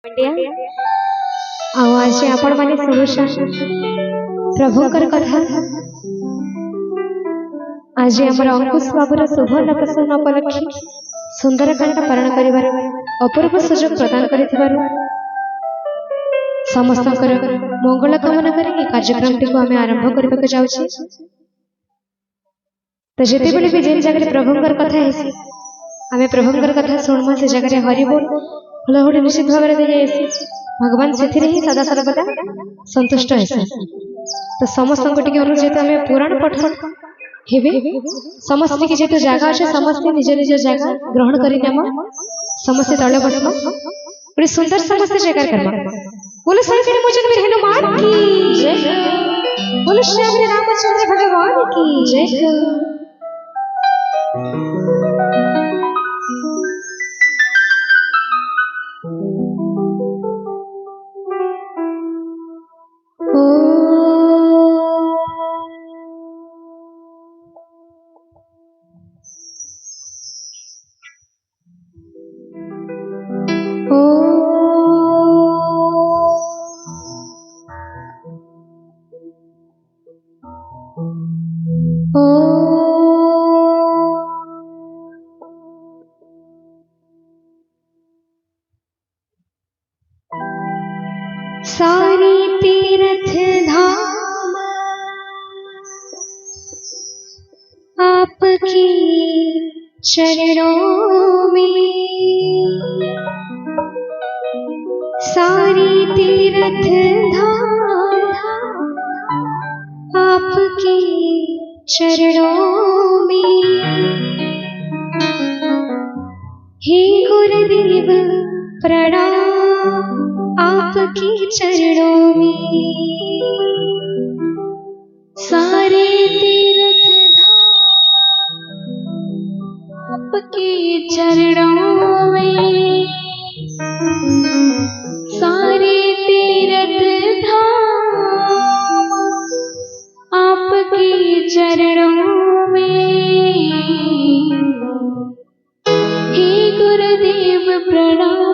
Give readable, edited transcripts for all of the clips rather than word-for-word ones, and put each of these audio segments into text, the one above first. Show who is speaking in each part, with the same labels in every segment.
Speaker 1: आज आपण माने शुणुछा प्रभुकर कथा। आज आमर अंकुश बाबूर सुवर्ण प्रसन्न उपलक्षे सुंदरकांड पारण करिवार अपूर्व सुजोग प्रदान करिथिबारु समस्तकर मंगल कामना करी ए कार्यक्रम टी को आमे आरंभ करबाक जाउछि। तो जेते बेले भी जेन जगह प्रभुकर कथा हेसी आमे प्रभुकर कथा सुनमा से जगह हरि बोल हुलहुली निश्चित भाव में दे भगवान से ही सदा सर्वदा संतुष्ट है। तो समस्त को अनुरोध आम पुराण पठन हेबे समस्त की जेतु जगह अच्छे समस्त निज निज जगह ग्रहण कर समस्त तले बसमा गोटे सुंदर समस्त जगह करवा। बोलो श्री मोचन में हनुमान की जय, बोलो श्री रामचंद्र भगवान की जय। सारी तीर्थ धाम आपकी चरणों में, सारी तीर्थ धाम आपकी चरणों में। हे गुरुदेव प्रणाम आपके चरणों में, सारे तीर्थ धाम आपके चरणों में, सारे तीर्थ धाम आपके चरणों में। हे गुरुदेव प्रणाम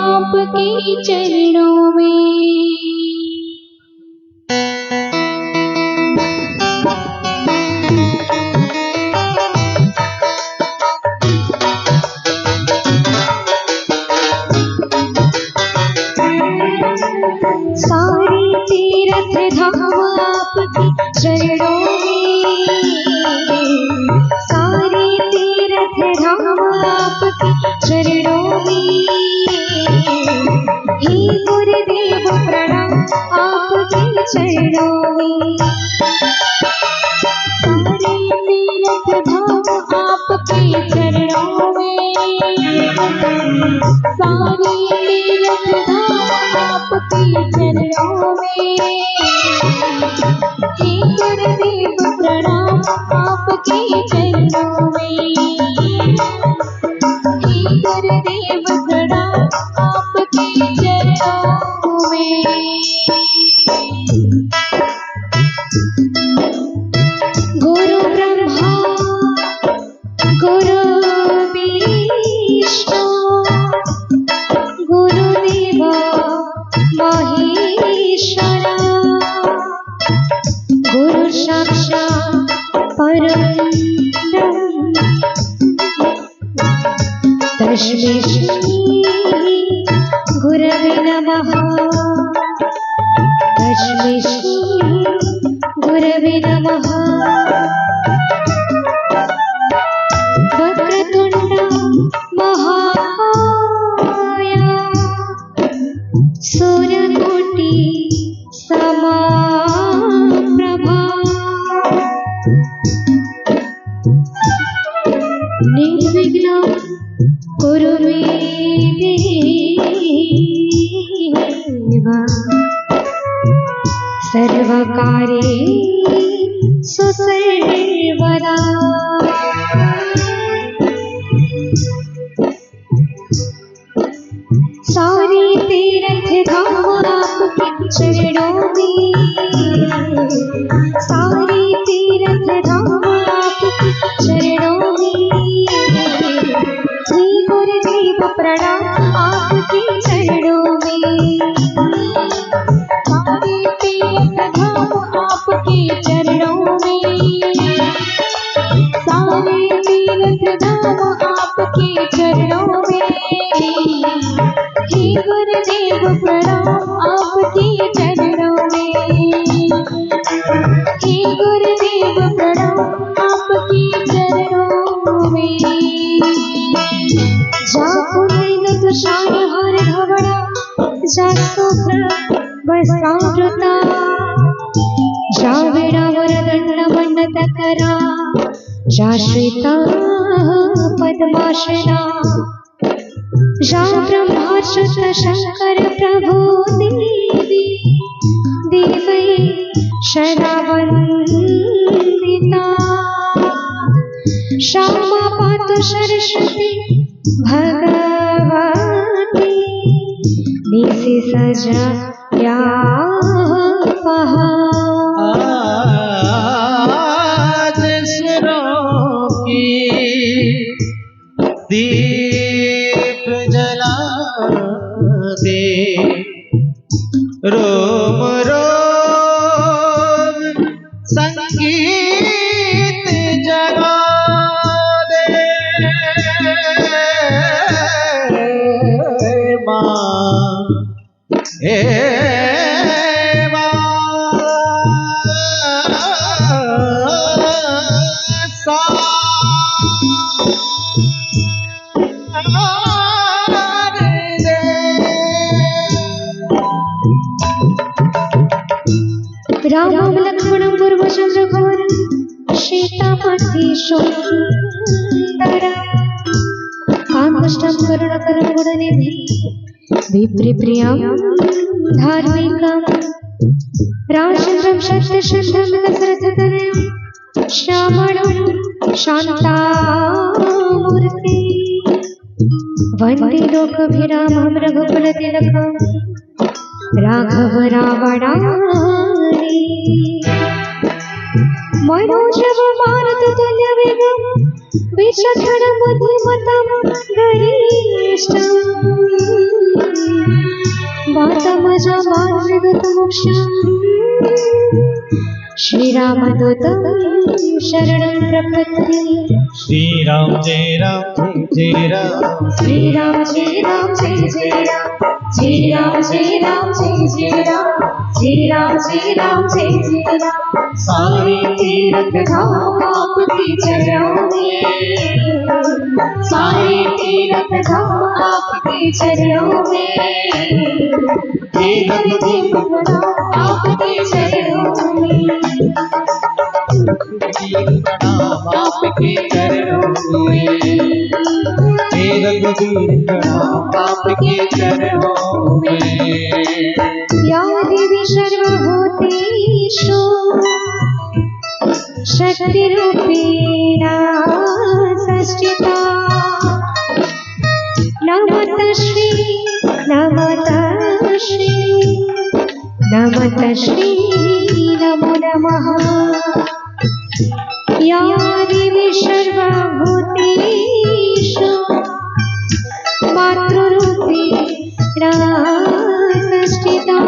Speaker 1: आपके चरणों में। सारे तीर्थ धाम आपके चरणों में, सारे तीर्थ धाम आपके चरणों में। हे गुरुदेव प्रणाम आपके चरणों में, सारे तीर्थ धाम आपके चरणों में, सारे तीर्थ धाम आपके चरणों में। हे गुरुदेव प्रणाम आपके चरणों में, हे गुरुदेव प्रणाम आपके चरणों में। गुरु ब्रह्मा गुरु विष्णु गुरुदेव महेश्वर, गुरु साक्षात् परब्रह्म तस्मै श्री गुरवे नमः, तस्मै श्री गुरवे नमः। वक्रतुंड महाकाय सूर्यकोटि समप्रभा, निर्विघ्नं कुरु मे देव, सर्वकार्येषु सर्वदा। सारे तीर्थ धाम आपके चरणों में, सारे तीर्थ धाम आपके चरणों में। श्री गुरुदेव प्रणाम आपके चरणों में। चरणों में। हे गुरुदेव प्रणाम आपके चरणों में। हे गुरुदेव प्रणाम आपके चरणों में। जाको नैन तुषार हर घवड़ा जातो बसावृता। जा वेणा वरदंड मंडत करा जा श्वेता पद्मासना। जा ब्रह्माच्युत शंकर प्रभु देवी देवै शरवन्दिता। श्यामा पातु सरस्वती भगवती निशि सजा या
Speaker 2: दीप जला दे रोम रोम संगीत जगा दे माँ हे
Speaker 1: रामं लक्ष्मणं पूर्वचन्द्रघोरं सीतापति सुन्दरं काकुष्ठं करुणकरं गुणनिधिं विप्रिप्रियं धार्मिकं रामचन्द्रं सत्यसन्धं दशरथतनयं श्यामलं शान्तामूर्ति वन्दे लोकभिरामं रघुकुलतिलकं राघव रावणानि। मनोजव मारुततुल्य वेगं विचक्षणं बुद्धिमतां वरिष्ठं। वातमजमानमृगतमोक्षं श्रीरामदूतं शरणं प्रपद्ये।
Speaker 2: श्रीराम जय राम जय राम
Speaker 1: श्रीराम जय राम जय जय राम। श्री राम जय राम जय जय राम। श्री राम जय राम जय जय राम। सारे तीर्थ धाम आपके चरणों में। सारे तीर्थ धाम आपके चरणों में। हे गुरुदेव प्रणाम आपके चरणों में।
Speaker 2: प्रणाम आपके चरणों में। हे रघुवीर प्रणाम आपके चरणों में।
Speaker 1: या देवी सर्वभूतेषु शक्तिरूपेण संस्थिता। नमः श्री नमः श्री नमः श्री नमो नमः। या देवी सर्वभूतेषु मातृरूपेण संस्थिता।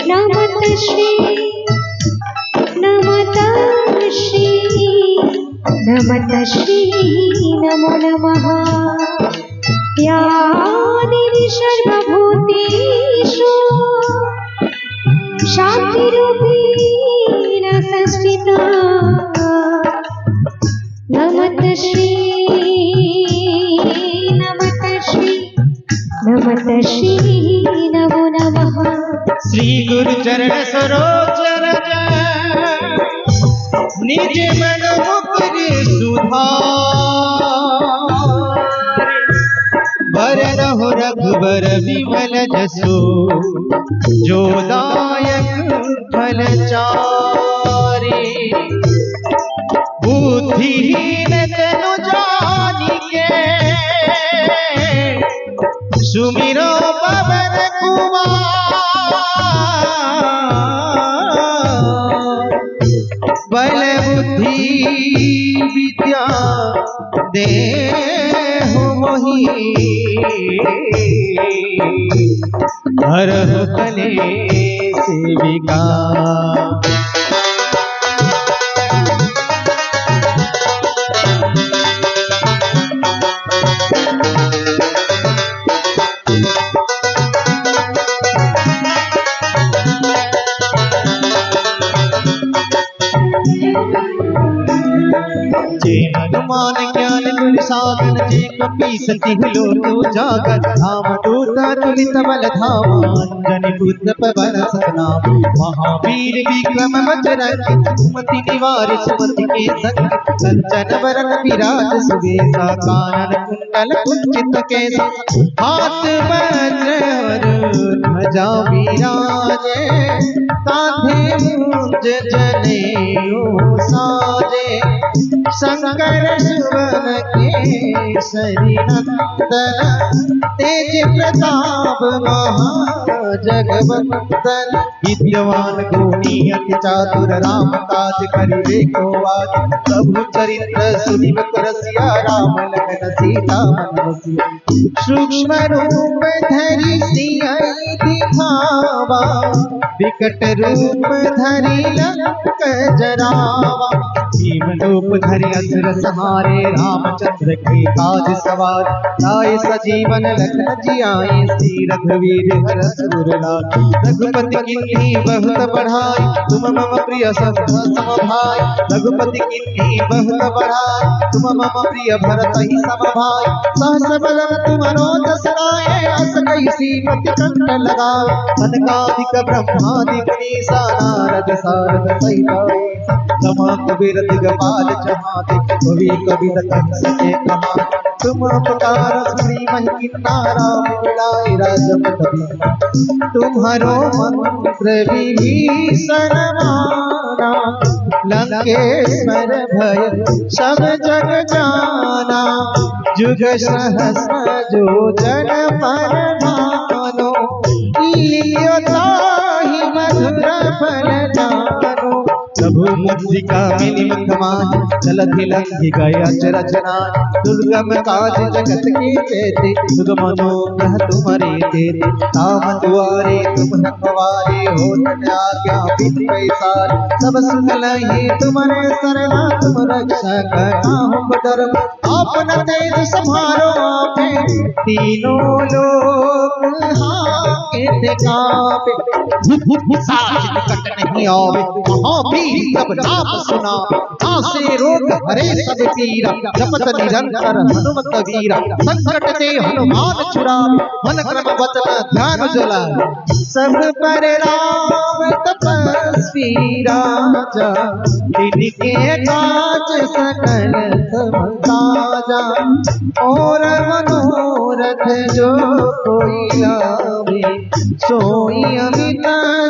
Speaker 1: नमः श्री नमः श्री नमो नमः। या देवी सर्वभूतेषु शान्तिरूपेण संस्थिता। नमः श्री नमो नमः।
Speaker 2: श्री गुरु चरण सरोज रज निज मन मुकुर सुधार। वरन हो रघुबर विमल जसो जो दायक फल चारे। बुद्धिहीन तनु जानिके सुमिरो पवन कुमार। बल बुद्धि विद्या देहु मोहि हरहु कलेश विकार। विद्वान ज्ञान गुण साधन जे कपि सती लो तो जागर धाम दूत तुलित बल धाम अंजनी पुत्र पवन सतनाम महावीर विक्रम बजरंग सुमति निवार सुमति के संग कंचन वरन विराज सुबेसा कानन कुंडल कुंचित केसा हाथ वज्र ध्वजा विराजे कांधे मुंज जनेऊ साजे शंकर सुवन केसरी नंदन तेज प्रताप महाजगवंदन विद्यवान गुणी अति चातुर राम काज करिबे को आद प्रभु चरित्र सुनिबत रसिया राम लखन सीता मन बसिया सूक्ष्म रूप धरि सियहि दिखावा विकट रूप धरि लंक जरावा भीम रूप धरि असुर संहारे रामचंद्र के काज सवार लाए सजीवन लखन जियाए श्री रघुवीर हरष उर लाए रघुपति कीन्ही बहुत बढ़ाई तुम मम प्रिय सम भाई रघुपति कीन्ही बहुत बढ़ाई तुम मम प्रिय भरत ही सम भाई सहस बदन तुम्हारो दसराए अस कैसी पति कंठ लगाए अनकादिक ब्रह्मादि मुनीसा नारद सारद सहित तमा कबीर दिगपाल जहाते कवि कबीर कह सके कहा तुम उपकार श्री महिनारा मिलाए राजपथ तुम्हारो मंत्र विभीषण माना लंकेश्वर भय सब जग जाना जुग सहस्र जो जन पर मानो लियो ताहि मधुर फल जानो प्रभु मुद्रिका मिली मुखमान जलधि लंघि गया चरचना दुर्गम काज जगत के चेते सुगम अनुग्रह तुम्हारे तेरे काम दुआरे तुम रखवारे हो आज्ञा विधि पैसार सब सुख लही तुम्हारे सरना तुम रक्षक नाम डरम आपन तेज संभारो आपे तीनों लोक हाके कापे साज निकट नहीं आवे महावीर जब नाम सुना नासे रोग हरे सब पीरा जपत निरंतर हनुमत वीरा संकट ते हनुमान छुड़ावे मन क्रम वचन ध्यान जलावे सब पर राम तपस्वी राजा तिनके काज सकल सब साजा और मनोरथ जो कोई लावे सोई अमित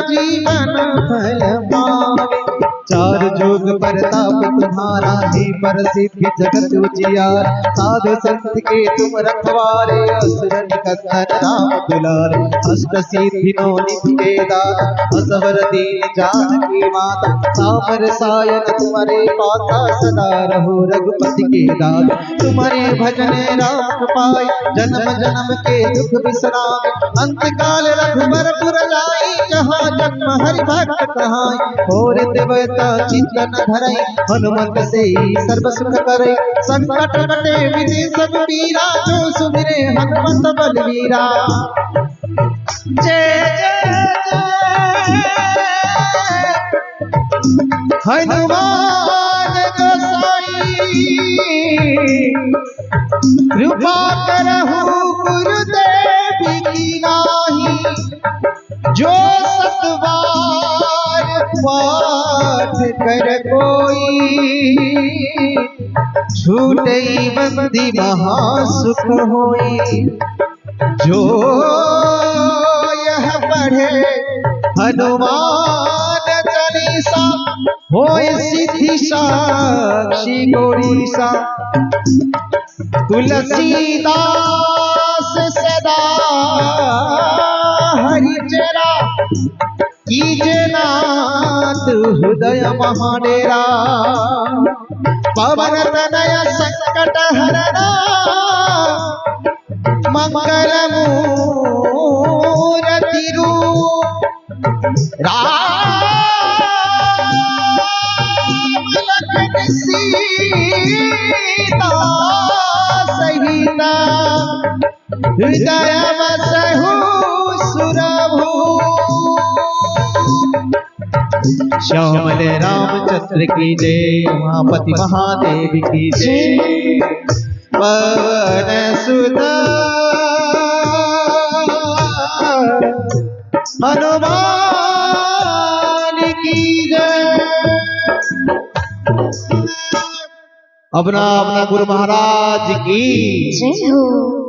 Speaker 2: जीवन फल पावे चार जोग परताप तुम्हारा है पर सिद्धि जगत उजियार साधु संत के तुम रखवारे असुर निकंदन राम दुलारे अष्ट सिद्धि नो निधि के दाता असवर दीन जानकी माता सामर सायन तुम्हारे पाता सदा रहो रघुपति के दाता तुम्हारे भजन राम पाए जन्म जन्म के दुख विश्राम अंत काल रघुबर पुर जाई जहाँ जन्म हरि भक्त कहाई और देवता चिंतन धरई हनुमत से सर्व सुख करे संकट कटे विधि सब पीरा जो सुमिरे हनुमत बलवीरा जय हनुमान गोसाई कृपा करहु गुरुदेव की नाही जो सतबार पाठ कर कोई छूटे बंदी महासुख होई जो यह पढ़े हनुमान चालीसा होए सिद्धि साक्षी गौरीसा तुलसीदास सदा हरि चेरा कीजे नाथ हृदय महाडेरा पवन तनय संकट हरना मंगल मूर्ति रूप राम लखन सीता सहित हृदय बसहु सुरभु श्यामल रामचंद्र की जय, उमापति महादेव की जय। पवन सुत हनुमान की जय। अपना अपना गुरु महाराज की
Speaker 1: जय हो।